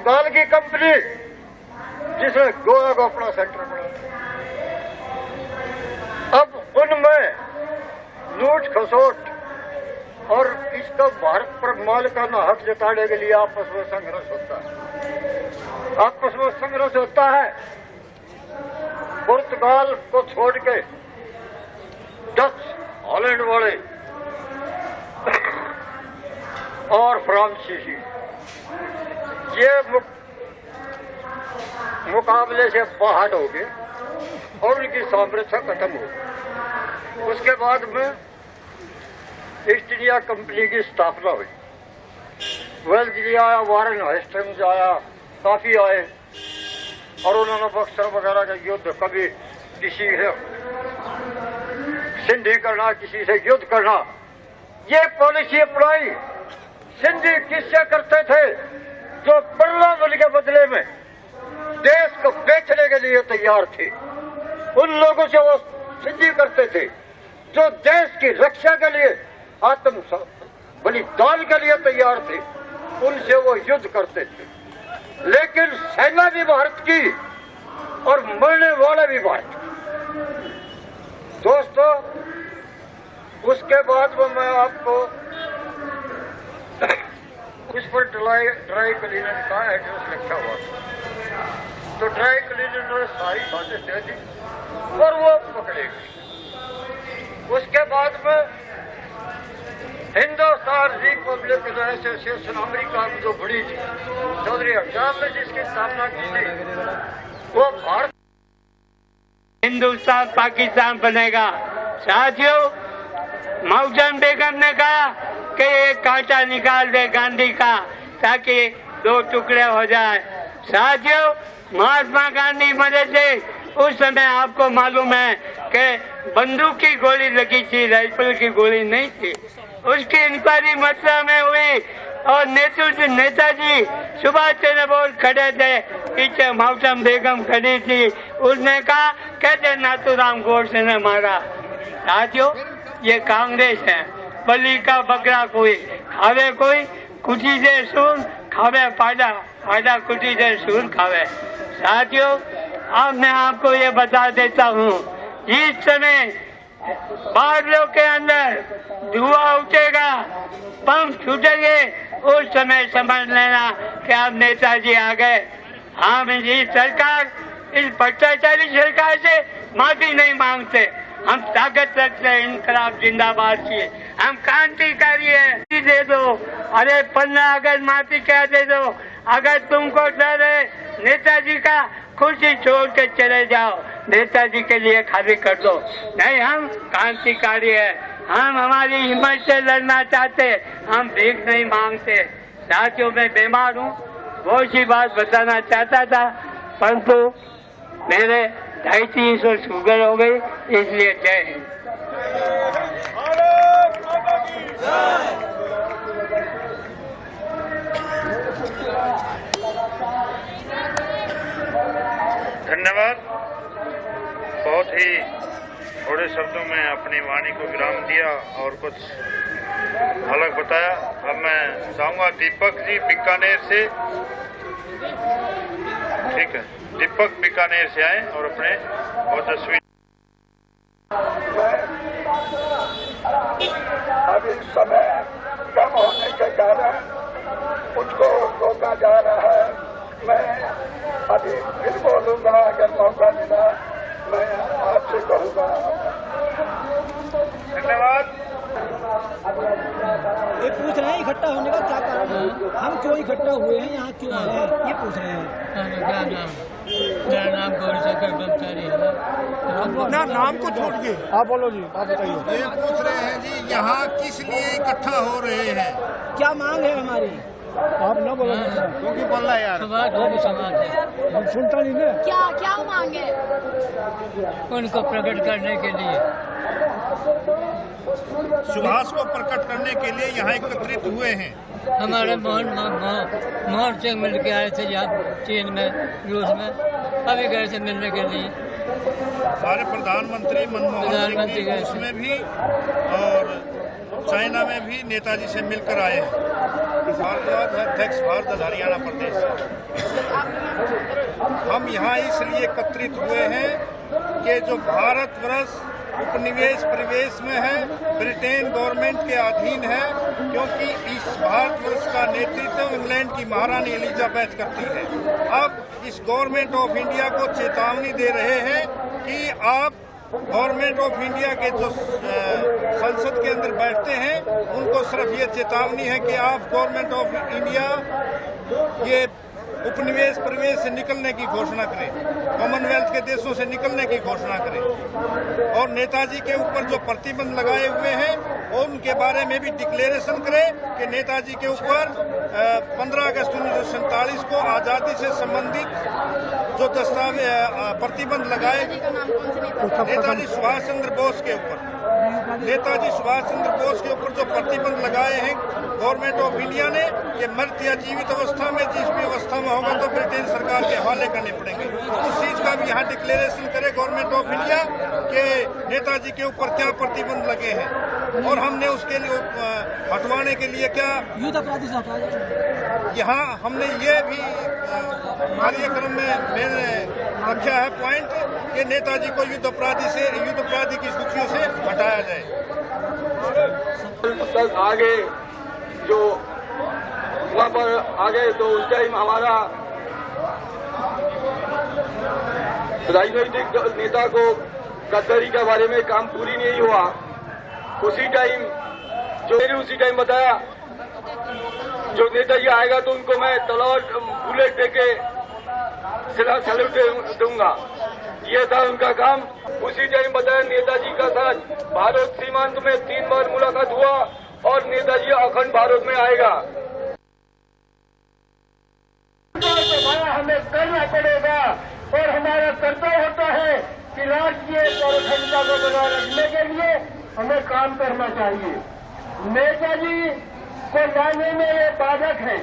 पुर्तगाल की कंपनी जिसने गोवा को अपना सेंटर बनाया। अब उनमें लूट खसोट और इसका भारत पर मालिकाना हक जताने के लिए आपस में संघर्ष होता है। आपस में संघर्ष होता है। पुर्तगाल को छोड़ के डच, हॉलैंड वाले और फ्रांसीसी ये मुकाबले से बाहर हो गए और उनकी साम्राज्य खत्म हो गई। उसके बाद में ईस्ट इंडिया कंपनी की स्थापना हुई। वेल्सली आया, वारेन हेस्टिंग्स आया, काफी आए और उन्होंने बक्सर वगैरह का युद्ध, कभी किसी से सिंधी करना, किसी से युद्ध करना, ये पॉलिसी अपनाई। सिंधी किससे करते थे? जो बल्ला बल के बदले में देश को बेचने के लिए तैयार थे, उन लोगों से वो सिंधी करते थे। जो देश की रक्षा के लिए आत्म बलिदान के लिए तैयार थे, उनसे वो युद्ध करते थे। लेकिन सेना भी भारत की और मरने वाले भी भारत की। दोस्तों, उसके बाद में मैं आपको उस पर ड्राई क्लीनर का एड्रेस लिखा हुआ था। तो ड्राई क्लीनर ने सारी बातें दे दी और वो पकड़े गए। उसके बाद में हिंदुस्तान रिपब्लिक एसोसिएशन अमेरिका में जो बड़ी थी, चौधरी अफजाल ने जिसकी स्थापना की थी, वो भारत हिंदुस्तान पाकिस्तान बनेगा। साथियों, मौजन बेगम ने कहा कि एक कांटा निकाल दे गांधी का ताकि दो टुकड़े हो जाए। साथियों, महात्मा गांधी मरे थे उस समय आपको मालूम है कि बंदूक की गोली लगी थी, राइफल की गोली नहीं थी। उसकी इंक्वायरी मथुरा में हुई और नेताजी सुभाष चंद्र बोस खड़े थे, पीछे मौसम बेगम खड़ी थी। उसने कहा कहते नाथूराम गोडसे ने मारा। साथियों, ये कांग्रेस है। बलि का बकरा कोई खावे, कोई कुटी से सूर खावे फायदा, फायदा कुटी से सूर खावे। साथियों, अब मैं आपको ये बता देता हूँ, जिस समय बादलों के अंदर धुआं उठेगा, पंख छूटेंगे, उस समय समझ लेना कि अब नेताजी आ गए। हम इस सरकार, इस भ्रष्टाचारी सरकार से माफी नहीं मांगते। हम ताकत रखते हैं इनकलाब जिंदाबाद की। हम क्रांतिकारी है, दे दो। अरे 15 अगस्त माफी क्या दे दो। अगर तुमको डर है नेताजी का, कुर्सी छोड़ के चले जाओ, नेताजी के लिए खाली कर दो। नहीं, हम क्रांतिकारी है। हम हमारी हिम्मत से लड़ना चाहते, हम भीख नहीं मांगते। साथियों, मैं बीमार हूँ, बहुत सी बात बताना चाहता था, परंतु मेरे 250 शुगर हो गई, इसलिए जय हिंद। धन्यवाद। बहुत ही थोड़े शब्दों में अपनी वाणी को विराम दिया और कुछ अलग बताया। अब मैं चाहूंगा दीपक जी बीकानेर से, ठीक है, दीपक बीकानेर से आए और अपने ओजस्वी। अभी समय कम होने के कारण मुझको रोका जा रहा है। मैं अभी फिर बोलूंगा, अगर मौका मिला मैं आपसे कहूंगा। धन्यवाद। ये पूछ रहे हैं इकट्ठा होने का क्या कारण है, हम क्यों इकट्ठा हुए हैं, यहाँ क्यों आए हैं, ये पूछ रहे हैं। मेरा नाम गौरीशंकर ब्रह्मचारी है। अपना नाम को छोड़िए, आप बोलो जी, आप बताइए। ये पूछ रहे हैं जी, यहाँ किस लिए इकट्ठा हो रहे हैं, क्या मांग है हमारी, आप ना बोलो क्योंकि बोल रहा है यार, समाज है, हम सुनता नहीं ना। क्या क्या मांगे? उनको प्रकट करने के लिए, सुभाष को प्रकट करने के लिए यहाँ एकत्रित हुए हैं। हमारे मोहन से मिल के आए थे यहाँ चीन में, रूस में, अभी गए थे मिलने के लिए। हमारे प्रधानमंत्री मनमोहन सिंह रूस में भी और चाइना में भी नेताजी से मिलकर आए हैं। भारद्वाज अध्यक्ष भारत हरियाणा प्रदेश से। हम यहाँ इसलिए एकत्रित हुए हैं कि जो भारतवर्ष उपनिवेश परिवेश में है, ब्रिटेन गवर्नमेंट के अधीन है, क्योंकि इस भारतवर्ष का नेतृत्व इंग्लैंड की महारानी एलिजाबेथ करती है। अब इस गवर्नमेंट ऑफ इंडिया को चेतावनी दे रहे हैं कि आप गवर्नमेंट ऑफ इंडिया के जो संसद के अंदर बैठते हैं उनको सिर्फ ये चेतावनी है कि आप गवर्नमेंट ऑफ इंडिया ये उपनिवेश परिवेश से निकलने की घोषणा करें, कॉमनवेल्थ के देशों से निकलने की घोषणा करें और नेताजी के ऊपर जो प्रतिबंध लगाए हुए हैं और उनके बारे में भी डिक्लेरेशन करें कि नेताजी के ऊपर 15 अगस्त 1947 को आज़ादी से संबंधित जो दस्तावेज प्रतिबंध लगाए नेताजी सुभाष चंद्र बोस के ऊपर जो प्रतिबंध लगाए हैं गवर्नमेंट ऑफ इंडिया ने कि मृत या जीवित अवस्था में जिस भी अवस्था में होगा तो ब्रिटेन सरकार के हवाले करने पड़ेंगे। उस चीज का भी यहाँ डिक्लेरेशन करे गवर्नमेंट ऑफ इंडिया के नेताजी के ऊपर क्या प्रतिबंध लगे हैं और हमने उसके लिए हटवाने के लिए क्या युद्ध अपराधी से हटाया। यहाँ हमने ये भी कार्यक्रम में मैंने रखा है पॉइंट कि नेताजी को युद्ध अपराधी की सूचियों से हटाया जाए। तक आगे जो वहाँ पर आगे तो उस टाइम हमारा राजनीतिक नेता को गद्दारी के बारे में काम पूरी नहीं हुआ। उसी टाइम जो मैंने उसी टाइम बताया जो नेताजी आएगा तो उनको मैं तलवार बुलेट देके सैल्यूट दूंगा, ये था उनका काम। उसी टाइम बताया नेताजी का साथ भारत सीमांत में 3 बार मुलाकात हुआ और नेताजी अखंड भारत में आएगा। हमें करना पड़ेगा और हमारा कर्तव्य होता है कि राष्ट्रीय अखंडता को बनाए रखने के लिए हमें काम करना चाहिए। नेताजी को लाने में ये बाधक है,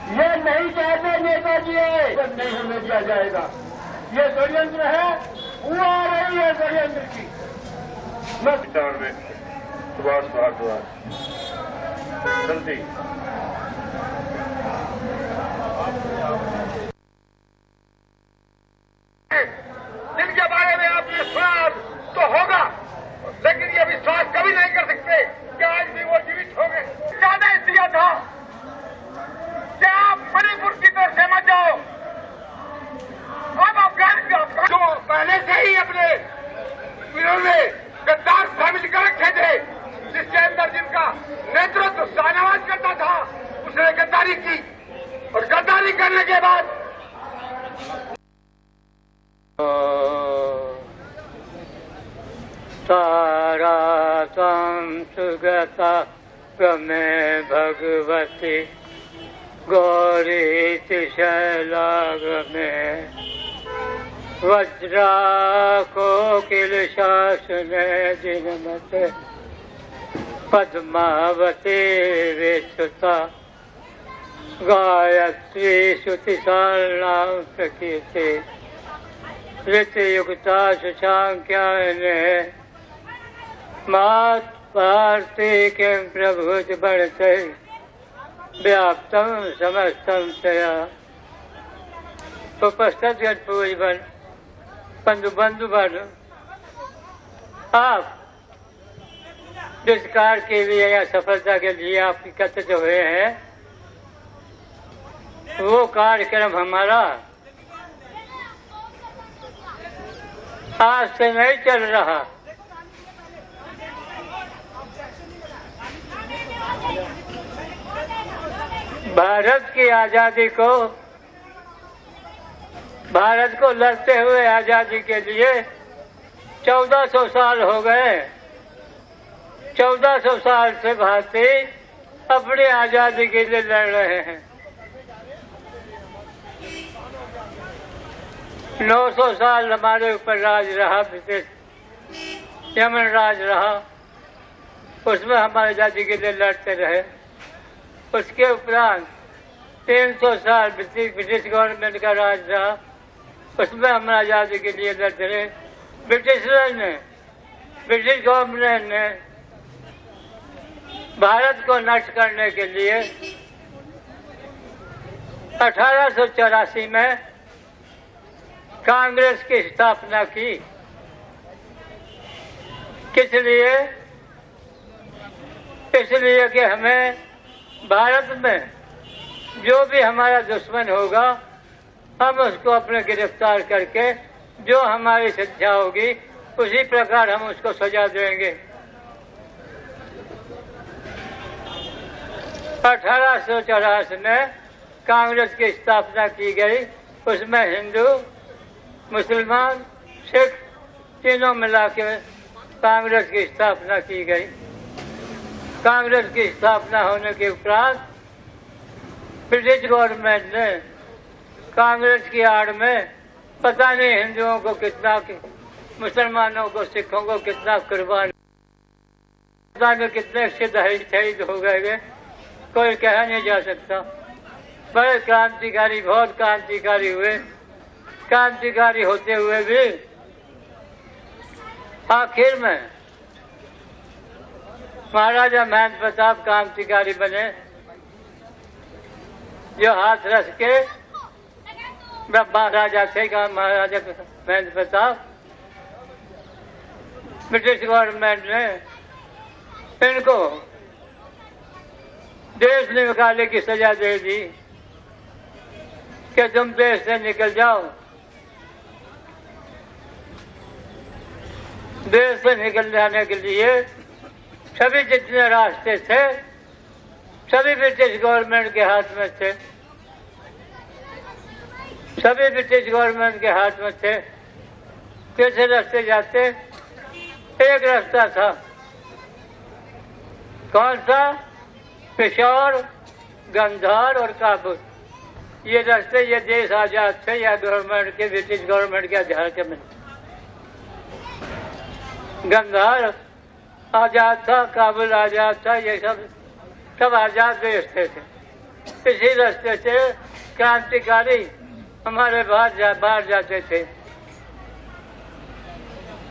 ये नहीं चाहते नेताजी है, नहीं होने दिया जाएगा। ये षड्यंत्र है, हुआ आ रही है षड्यंत्र की। सुभाष भारद्वाज जल्दी जिनके बारे में आपने सुना तो होगा, लेकिन ये विश्वास कभी नहीं कर सकते कि आज भी वो जीवित हो गए। ज्यादा इसलिए था कि आप मणिपुर की तरफ से मत जाओ। अब अफगान जो पहले से ही अपने इन्होंने गद्दार शामिल कर रखे थे, जिसके अंदर जिनका नेतृत्व शाहनवाज करता था, उसने गद्दारी की और गद्दारी करने के बाद तारा त्वं सुगता प्रमे भगवती गौरीति शैलागमे वज्रा कोकिल शासने जिनमते पद्मावती विश्रुता गायत्री श्रुतिशालां प्रकीर्ति ऋतयुक्ता शशांक्यायने मात भारती किं प्रभुज बढ़ते व्याप्तम समस्तम तया। उपस्थित पूजवन बंधुबन, आप जिस कार्य के लिए या सफलता के लिए आप एकत्रित हुए हैं, वो कार्यक्रम हमारा आज से नहीं चल रहा। भारत की आजादी को, भारत को लड़ते हुए आजादी के लिए 1400 साल हो गए। 1400 साल से भारतीय अपनी आजादी के लिए लड़ रहे हैं। 900 साल हमारे ऊपर राज रहा, ब्रिटिश यमन राज रहा, उसमें हमारी आजादी के लिए लड़ते रहे। उसके उपरांत 300 साल ब्रिटिश गवर्नमेंट का राज रहा, उसमें हम आजादी के लिए लड़ते रहे। ब्रिटिश गवर्नमेंट ने भारत को नष्ट करने के लिए 1884 में कांग्रेस की स्थापना की। किस लिए? इसलिए कि हमें भारत में जो भी हमारा दुश्मन होगा हम उसको अपने गिरफ्तार करके जो हमारी शिक्षा होगी उसी प्रकार हम उसको सजा देंगे। 1884 में कांग्रेस की स्थापना की गई। उसमें हिंदू, मुसलमान, सिख तीनों मिला के कांग्रेस की स्थापना की गई। कांग्रेस की स्थापना होने के उपरांत ब्रिटिश गवर्नमेंट ने कांग्रेस की आड़ में पता नहीं हिंदुओं को कितना, मुसलमानों को, सिखों को कितना कुर्बान, पता नहीं कितने शहीद हो गए, कोई कह नहीं जा सकता। बड़े क्रांतिकारी, बहुत क्रांतिकारी हुए। क्रांतिकारी होते हुए भी आखिर में महाराजा महेंद्र प्रताप क्रांतिकारी बने, जो हाथ रख के महाराजा थे। महाराजा महेंद्र प्रताप, ब्रिटिश गवर्नमेंट ने इनको देश निकालने की सजा दे दी कि तुम देश से निकल जाओ। देश से निकल जाने के लिए सभी जितने रास्ते थे सभी ब्रिटिश गवर्नमेंट के हाथ में थे, सभी ब्रिटिश गवर्नमेंट के हाथ में थे। कैसे रास्ते जाते? एक रास्ता था, कौन सा? पेशौर, गंधार और काबुल। ये रास्ते, ये देश आजाद थे या गवर्नमेंट के, ब्रिटिश गवर्नमेंट के अधीन में। गंधार आजाद था, काबुल आजाद था, ये सब आजाद देश थे। इसी रास्ते से क्रांतिकारी हमारे बाहर जाते थे।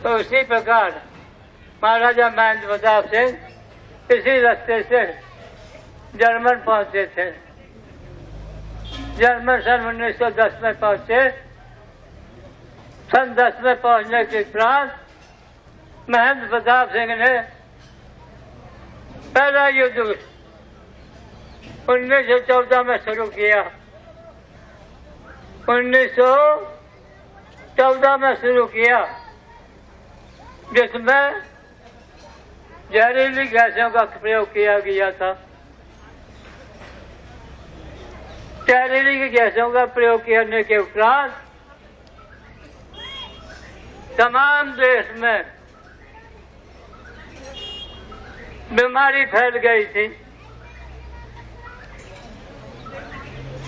तो उसी प्रकार महाराजा महेंद्र प्रताप सिंह इसी रास्ते से जर्मन पहुंचे थे। जर्मन सन 1910 में पहुंचे। सन 10 में पहुंचने के उपरांत महेंद्र प्रताप सिंह ने पहला युद्ध 1914 में शुरू किया। 1914 में शुरू किया, जिसमें जहरीली गैसों का प्रयोग किया गया था। जहरीली गैसों का प्रयोग करने के उपरांत तमाम देश में बीमारी फैल गई थी।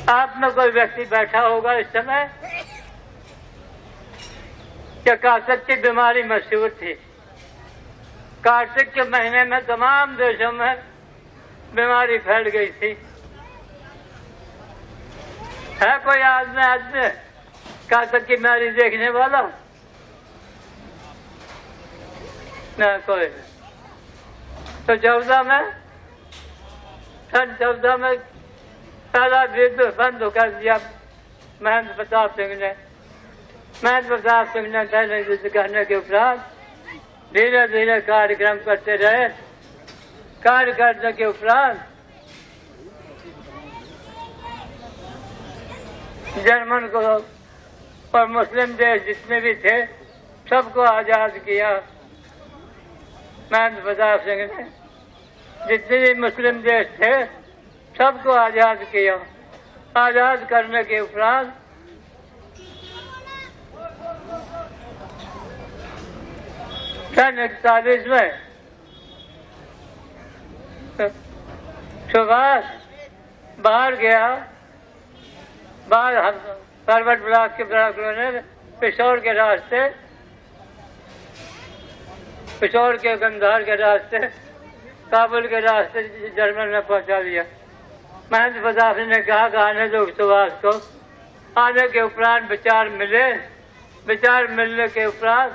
आप में कोई व्यक्ति बैठा होगा इस समय कि कार्तिक की बीमारी मशहूर थी। कार्तिक के महीने में तमाम देशों में बीमारी फैल गई थी। है कोई आदमी कार्तिक की बीमारी देखने वाला? न कोई। तो 14 में, सन 14 में पहला युद्ध बंद कर दिया महेंद्र प्रताप सिंह ने। महेंद्र प्रताप सिंह ने पहले युद्ध करने के उपरांत धीरे धीरे कार्यक्रम करते रहे। कार्य करने के उपरांत जर्मन को और मुस्लिम देश जितने भी थे सबको आजाद किया महेंद्र प्रताप सिंह ने। जितने भी मुस्लिम देश थे सबको आजाद किया। आजाद करने के उपरांत सन 41 में सुभाष बाहर गया। बाहर फॉरवर्ड ब्लॉक के ने पिशौर के रास्ते, पिशौर के गंधार के रास्ते, काबुल के रास्ते जर्मन में पहुंचा दिया। महेंद्र प्रताप ने कहा कि आने दो सुभाष को। आने के उपरांत विचार मिले। विचार मिलने के उपरांत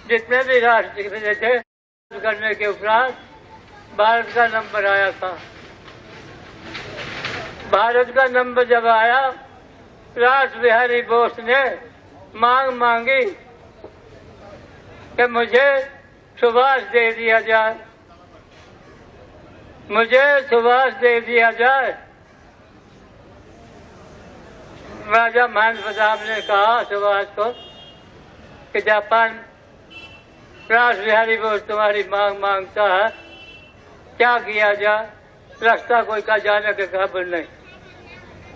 जितने भी राष्ट्र मिले थे करने के उपरांत भारत का नंबर आया था। भारत का नंबर जब आया, रास बिहारी बोस ने मांग मांगी कि मुझे सुभाष दे दिया जाए, मुझे सुभाष दे दिया जाए। राजा महेंद्र प्रताप ने कहा सुभाष को कि जापान रास बिहारी बोस तुम्हारी मांग मांगता है, क्या किया जाए? रास्ता कोई का जाने के काबिल नहीं,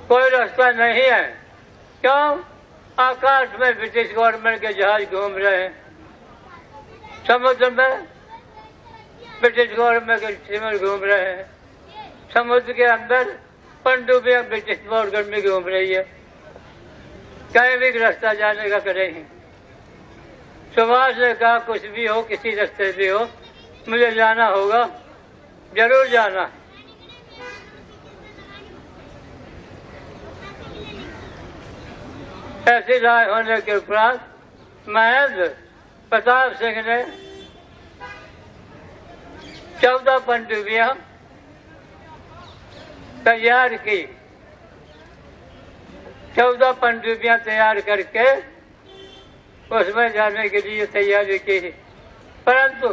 कोई रास्ता नहीं है। क्यों? आकाश में ब्रिटिश गवर्नमेंट के जहाज घूम रहे हैं, समुद्र में ब्रिटिश गवर्नमेंट के स्टीमर घूम रहे हैं, समुद्र के अंदर पनडुब्बियां ब्रिटिश गवर्नमेंट में घूम रही है, कहीं भी रास्ता जाने का करेंगे। सुभाष ने कहा कुछ भी हो, किसी रास्ते भी हो, मुझे जाना होगा, जरूर जाना। ऐसी राय होने के उपरांत महेंद्र प्रताप सिंह ने 14 पनडुब्बियां तैयार की, 14 पनडुब्बियां तैयार करके उसमें जाने के लिए तैयारी की। परंतु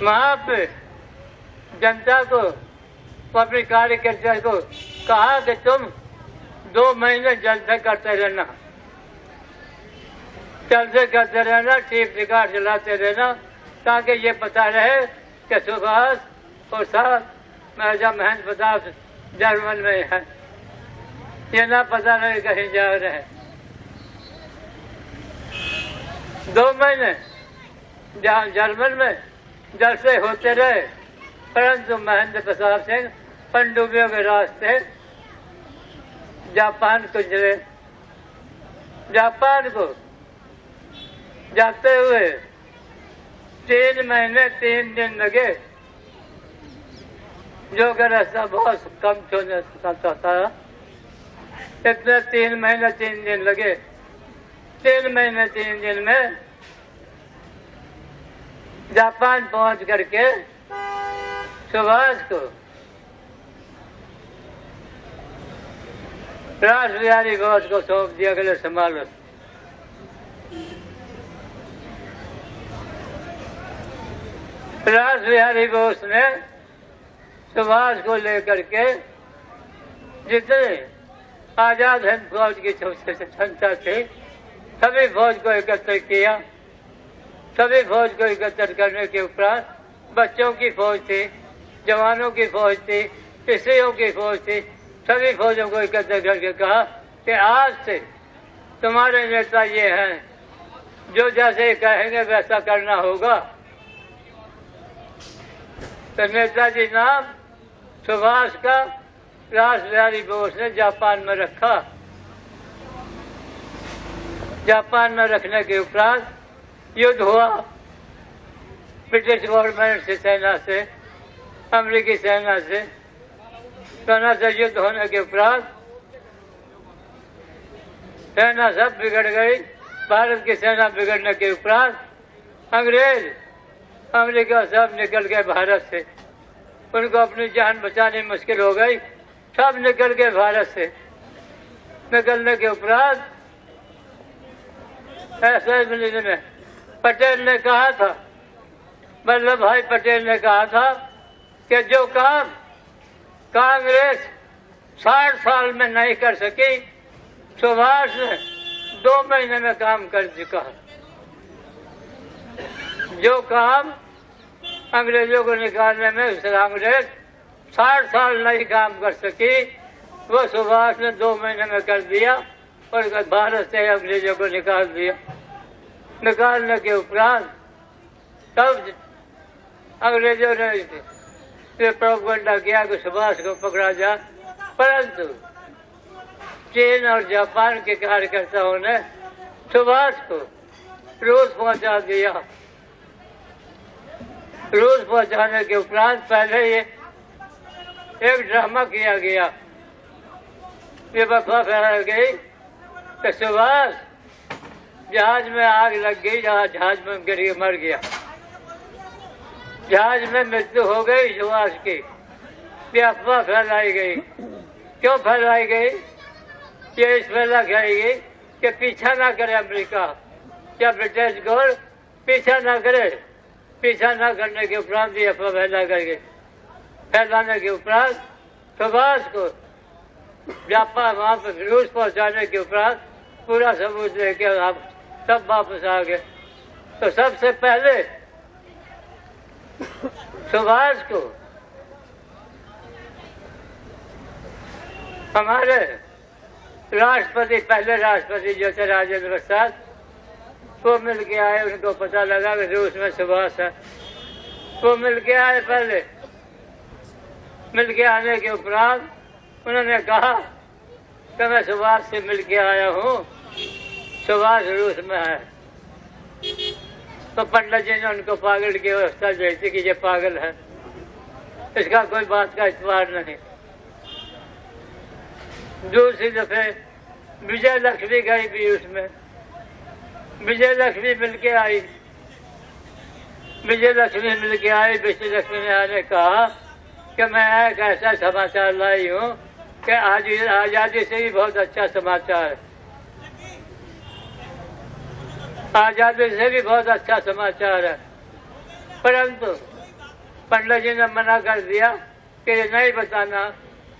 वहां पे जनता को, अपने कार्यकर्ता को कहा कि तुम 2 महीने जलसे करते रहना, जलसे करते रहना, टीप रिकॉर्ड चलाते रहना, ताकि ये पता रहे कि सुभाष और साथ महाराजा महेंद्र प्रताप जर्मन में है, ये ना पता नहीं कहीं जा रहे हैं। 2 महीने जहाँ जर्मन में जलसे होते रहे, परंतु महेंद्र प्रताप सिंह पनडुब्बियों के रास्ते जापान को चले। जापान को जाते हुए 3 महीने 3 दिन लगे, जो कि रास्ता बहुत कम होने था, इतने 3 महीने 3 दिन लगे। 3 महीने 3 दिन में जापान पहुंच करके सुभाष को रास बिहारी बोस को सौंप दिया गया, संभालो। रास बिहारी बोस ने सुभाष को लेकर के जितने आजाद हिंद फौज की क्षमता थी, सभी फौज को एकत्र किया। सभी फौज को एकत्र करने के उपरांत बच्चों की फौज थी, जवानों की फौज थी, स्त्रियों की फौज थी, सभी फौजों को एकत्र करके कहा कि आज से तुम्हारे नेता ये हैं, जो जैसे कहेंगे वैसा करना होगा। तो नेताजी नाम सुभाष का रास बिहारी बोस ने जापान में रखा। जापान में रखने के उपरांत युद्ध हुआ ब्रिटिश गवर्नमेंट से, सेना से, अमेरिकी सेना से। सेना से युद्ध होने के उपरांत सेना सब बिगड़ गई। भारत की सेना बिगड़ने के उपरांत अंग्रेज, अमेरिका सब निकल गए भारत से। उनको अपनी जान बचानी मुश्किल हो गई, सब निकल गए भारत से। निकलने के उपरांत असेंबली में पटेल ने कहा था, वल्लभ भाई पटेल ने कहा था कि जो काम कांग्रेस 60 साल में नहीं कर सकी, सुभाष ने 2 महीने में काम कर चुका। जो काम अंग्रेजों को निकालने में कांग्रेस 60 साल नहीं काम कर सकी, वो सुभाष ने 2 महीने में कर दिया और भारत से अंग्रेजों को निकाल दिया। निकालने के उपरांत तब अंग्रेजों ने ये प्रोपगेंडा किया कि सुभाष को पकड़ा जाए, परंतु चीन और जापान के कार्यकर्ताओं ने सुभाष को रूस पहुंचा दिया। रूस पहुंचाने के उपरांत पहले ये एक ड्रामा किया गया, ये अफवाह फैलाई गई कि सुभाष जहाज में आग लग गई, जहाज में गिर के मर गया, जहाज में मृत्यु हो गई सुभाष की। ये अफवाह फैलाई गई। क्यों फैलाई गई? ये इस फैला गई गई कि पीछा ना करे अमेरिका या ब्रिटिश गौर पीछा ना करे। पीछा ना करने के उपरांत ये अफवाह फैला गई। फैलाने के उपरांत सुभाष को जापान वहां पर रूस पहुंचाने के उपरांत पूरा सबूत लेके आप सब वापस आ गए। तो सबसे पहले सुभाष को हमारे राष्ट्रपति, पहले राष्ट्रपति जो थे राजेंद्र प्रसाद, वो मिल के आए। उनको पता लगा कि रूस में सुभाष है। वो मिल के आए। पहले मिल के आने के उपरांत उन्होंने कहा कि मैं सुभाष से मिल के आया हूँ, सुभाष रूस में है। तो पंडित जी ने उनको पागल की व्यवस्था दी थी कि ये पागल है, इसका कोई बात का इतबार नहीं। दूसरी दफे विजय लक्ष्मी गई भी उसमें। विजय लक्ष्मी मिल के आई। विजय लक्ष्मी मिल के आई। विजय लक्ष्मी ने कहा कि मैं एक ऐसा समाचार लाई हूँ कि आज आज़ादी से भी बहुत अच्छा समाचार है। आज़ादी से भी बहुत अच्छा समाचार है। परंतु पंडित जी ने मना कर दिया कि ये नहीं बताना,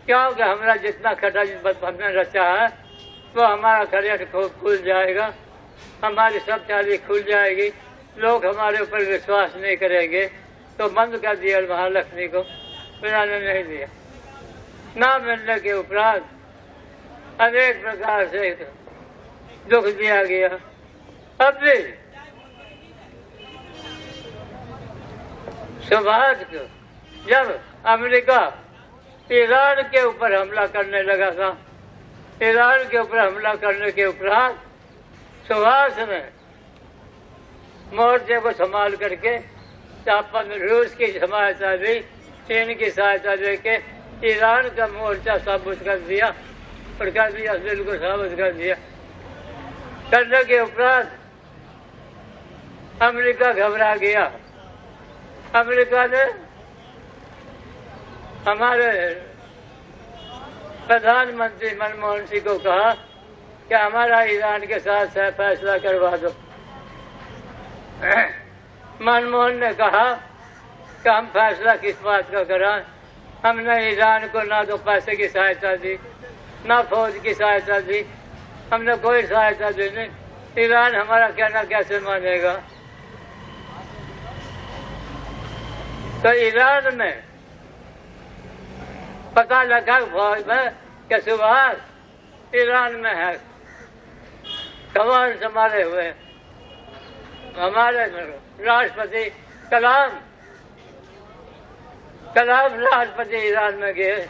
क्योंकि हमारा जितना खटा हमने रचा है वो हमारा करियर खुल जाएगा, हमारी सब चाली खुल जाएगी, लोग हमारे ऊपर विश्वास नहीं करेंगे। तो बंद कर दिया महालक्ष्मी को, मिलाने नहीं दिया। ना मिलने के उपरांत अनेक प्रकार से दुख दिया गया। अब भी सुभाष को जब अमेरिका ईरान के ऊपर हमला करने लगा था, ईरान के ऊपर हमला करने के उपरांत सुभाष ने मोर्चे को संभाल करके जापान रूस की सहायता दी, चीन की सहायता देके ईरान का मोर्चा साबित कर दिया और कर दिया, दिल को साबित कर दिया। करने के उपरांत अमेरिका घबरा गया। अमेरिका ने हमारे प्रधानमंत्री मनमोहन सिंह को कहा कि हमारा ईरान के साथ फैसला करवा दो। मनमोहन ने कहा कि हम फैसला किस बात का कराएं, हमने ईरान को ना तो पैसे की सहायता दी, ना फौज की सहायता दी, हमने कोई सहायता दी नहीं। ईरान हमारा कहना कैसे मानेगा? तो ईरान में पता लगा फौज में कि सुभाष ईरान में है, कमान संभाले हुए। हमारे राष्ट्रपति कलाम राष्ट्रपति ईरान में गए।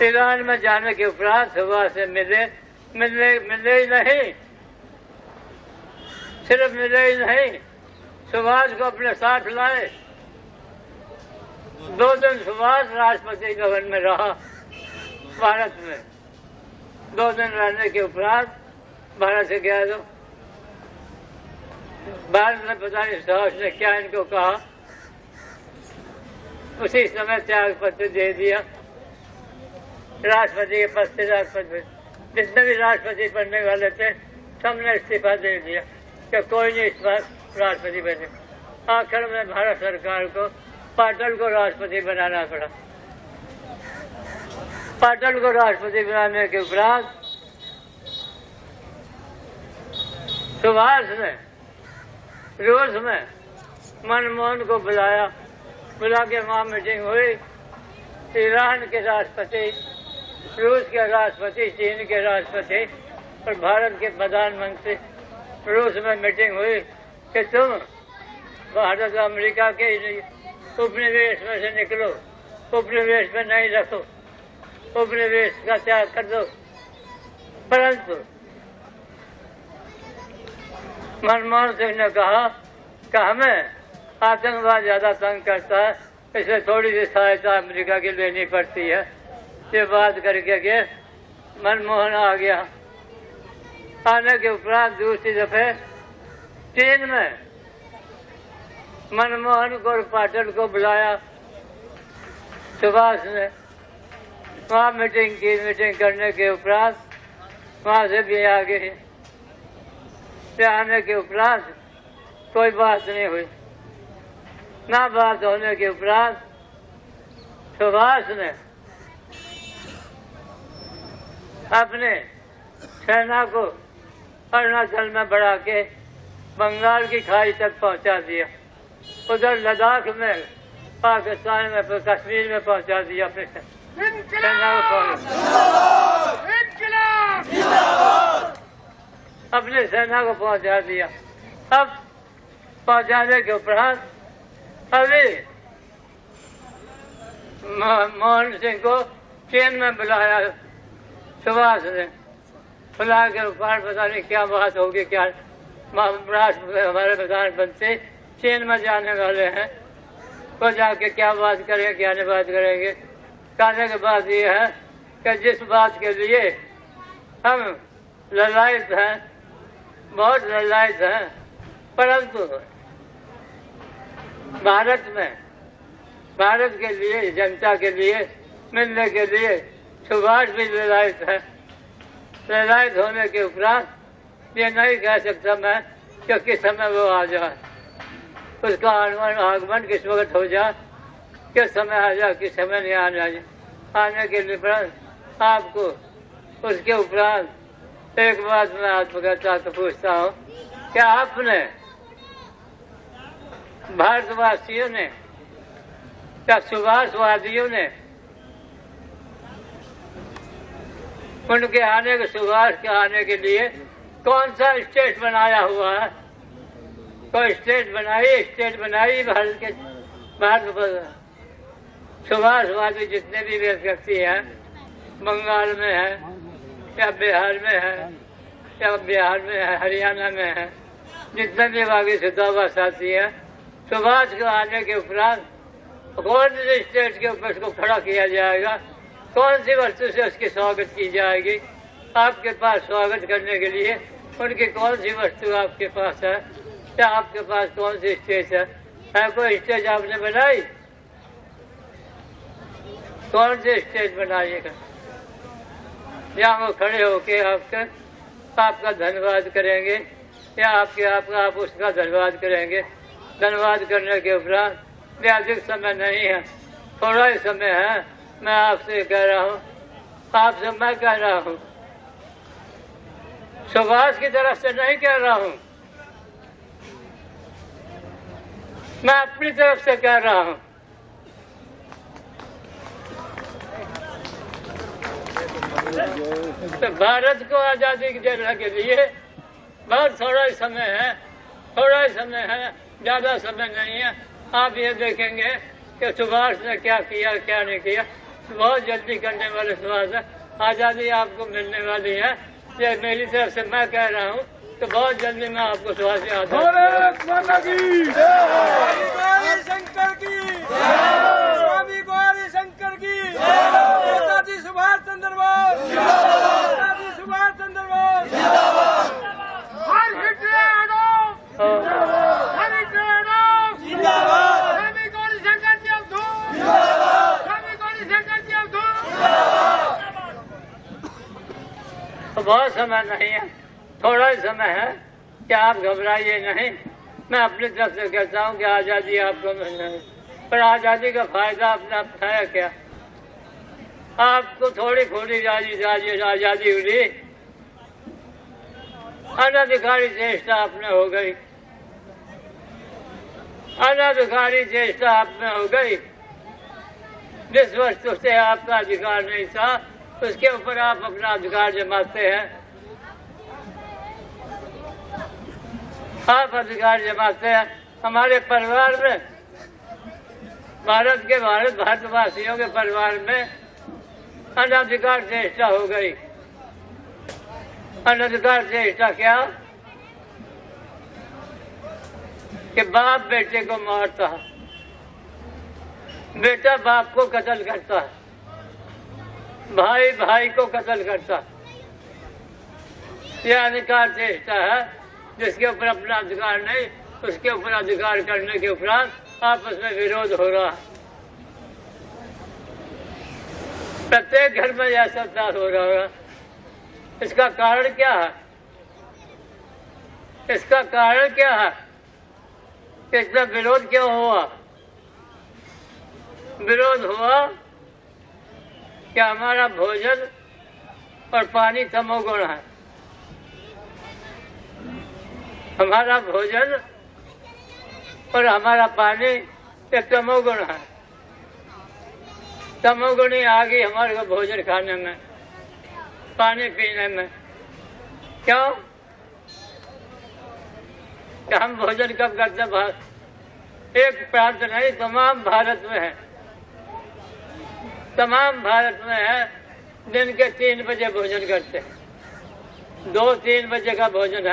ईरान में जाने के उपरांत सुभाष से मिले ही नहीं, सिर्फ मिले ही नहीं, सुभाष को अपने साथ लाए। 2 दिन सुभाष राष्ट्रपति भवन में रहा भारत में। 2 दिन रहने के उपरांत भारत से गया। तो भारत में पता नहीं सुभाष ने क्या इनको कहा, उसी समय त्याग पत्र दे दिया। राष्ट्रपति के पद से राष्ट्रपति, जितने भी राष्ट्रपति बनने वाले थे सबने इस्तीफा दे दिया कि कोई नहीं इस बार राष्ट्रपति बने। आखिर में भारत सरकार को पाटिल को राष्ट्रपति बनाना पड़ा। पाटिल को राष्ट्रपति बनाने के उपरांत सुभाष ने रूस में मनमोहन को बुलाया। बुला के वहाँ मीटिंग हुई। ईरान के राष्ट्रपति, रूस के राष्ट्रपति, चीन के राष्ट्रपति और भारत के प्रधानमंत्री रूस में मीटिंग हुई कि तुम भारत अमेरिका के उपनिवेश में से निकलो, उपनिवेश में नहीं रखो, उपनिवेश का त्याग कर दो। परंतु मनमोहन सिंह ने कहा कि हमें आतंकवाद ज्यादा तंग करता है, इसलिए थोड़ी सी सहायता अमेरिका की लेनी पड़ती है। ये बात करके के मनमोहन आ गया। आने के उपरांत दूसरी दफे चीन में मनमोहन को और पाटिल को बुलाया। सुभाष ने वहाँ मीटिंग की। मीटिंग करने के उपरांत वहाँ से भी आ गए। आने के उपरांत कोई बात नहीं हुई। ना बात होने के उपरांत सुभाष ने अपने सेना को अरुणाचल में बढ़ा के बंगाल की खाड़ी तक पहुंचा दिया। उधर लद्दाख में, पाकिस्तान में, कश्मीर में पहुंचा दिया। अपने सेना को अपने सेना को पहुंचा दिया। अब पहुंचाने के उपरांत अभी मोहन सिंह को चीन में बुलाया सुभाष ने। बुला के ऊपर पता नहीं क्या बात होगी, क्या हमारे प्रधानमंत्री चीन में जाने वाले हैं, तो जाके क्या बात करेंगे, क्या नहीं बात करेंगे। कहने के बाद ये है कि जिस बात के लिए हम ललायत हैं, बहुत ललायत हैं, परंतु भारत के लिए, जनता के लिए मिलने के लिए सुभाष भी ललायत है। ललायत होने के उपरांत ये नहीं कह सकता मैं कि किस समय वो आ जाए, उसका आगमन किस वक्त हो जाए, किस समय आ जाए, किस समय नहीं आ जाए। आने के उपरांत आपको उसके उपरांत एक बात मैं आत्मकथा को पूछता हूँ, क्या आपने भारतवासियों ने या सुभाषवादियों ने उनके आने के, सुभाष के आने के लिए कौन सा स्टेट बनाया हुआ है? कोई स्टेट बनाई भारत के, भारत सुभाषवादी जितने भी व्यक्ति हैं, बंगाल में है या बिहार में है, हरियाणा में है, जितने भी बाकी सुधावा साथी हैं, सुभाष के आने के उपरांत कौन से स्टेट के ऊपर उसको खड़ा किया जाएगा, कौन सी वस्तु से उसकी स्वागत की जाएगी? आपके पास स्वागत करने के लिए उनकी कौन सी वस्तु आपके पास है, या आपके पास कौन सी स्टेज है कोई स्टेज आपने बनाई? कौन सी स्टेज बनाइएगा जहाँ वो खड़े होके आपका धन्यवाद करेंगे, या आप उसका धन्यवाद करेंगे? धन्यवाद करने के उपरांत भी अधिक समय नहीं है, थोड़ा ही समय है। मैं आपसे कह रहा हूँ, आपसे मैं कह रहा हूँ, सुभाष की तरफ से नहीं कह रहा हूँ, मैं अपनी तरफ से कह रहा हूँ। तो भारत को आजादी देने के लिए बहुत थोड़ा ही समय है, ज्यादा समय नहीं है। आप ये देखेंगे कि सुभाष ने क्या किया, क्या नहीं किया। बहुत जल्दी करने वाले सुभाष है, आजादी आपको मिलने वाली है। ये मेरी तरफ से मैं कह रहा हूँ तो बहुत जल्दी मैं आपको सुभाष से शंकर की, स्वामी गौरी शंकर की, नेताजी सुभाष चंद्र बोस, नेताजी सुभाष चंद्र बोस। हर हिटलर हर हिटलर स्वामी गौरी शंकर जी अवधूत, स्वामी गौरी शंकर जी अवधूत। बहुत समय नहीं है, थोड़ा ही समय है कि आप घबराइए नहीं। मैं अपनी तरफ से कहता हूँ कि आज़ादी आपको मिलना है, पर आज़ादी का फायदा अपना उठाया क्या? आपको थोड़ी थोड़ी आज़ादी मिली, अनधिकारी चेष्टा आप में हो गई, अनधिकारी चेष्टा आप में हो गई। जिस वस्तु से आपका अधिकार नहीं था उसके ऊपर आप अपना अधिकार जमाते हैं, आप अधिकार जमाते हैं। हमारे परिवार में, भारतवासियों के परिवार में अनधिकार चेष्टा हो गई। अनधिकार चेष्टा क्या? कि बाप बेटे को मारता है, बेटा बाप को कत्ल करता है, भाई भाई को कत्ल करता है। यह अधिकार चेष्टा है जिसके ऊपर अपना अधिकार नहीं, उसके ऊपर अधिकार करने के उपरांत आपस में विरोध हो रहा है। प्रत्येक घर में यह सब त्रास हो रहा होगा। इसका कारण क्या है? इसका कारण क्या है? इसमें विरोध क्यों हुआ? विरोध हुआ कि हमारा भोजन और पानी तमोगुण है। हमारा भोजन और हमारा पानी एक तमोगुण है। तमोगुणी आ गई हमारे को भोजन खाने में, पानी पीने में। क्यों? कि हम भोजन कब करते? एक प्रांत नहीं, तमाम भारत में है। तमाम भारत में है। दिन के 3 बजे भोजन करते हैं। 2-3 बजे का भोजन है।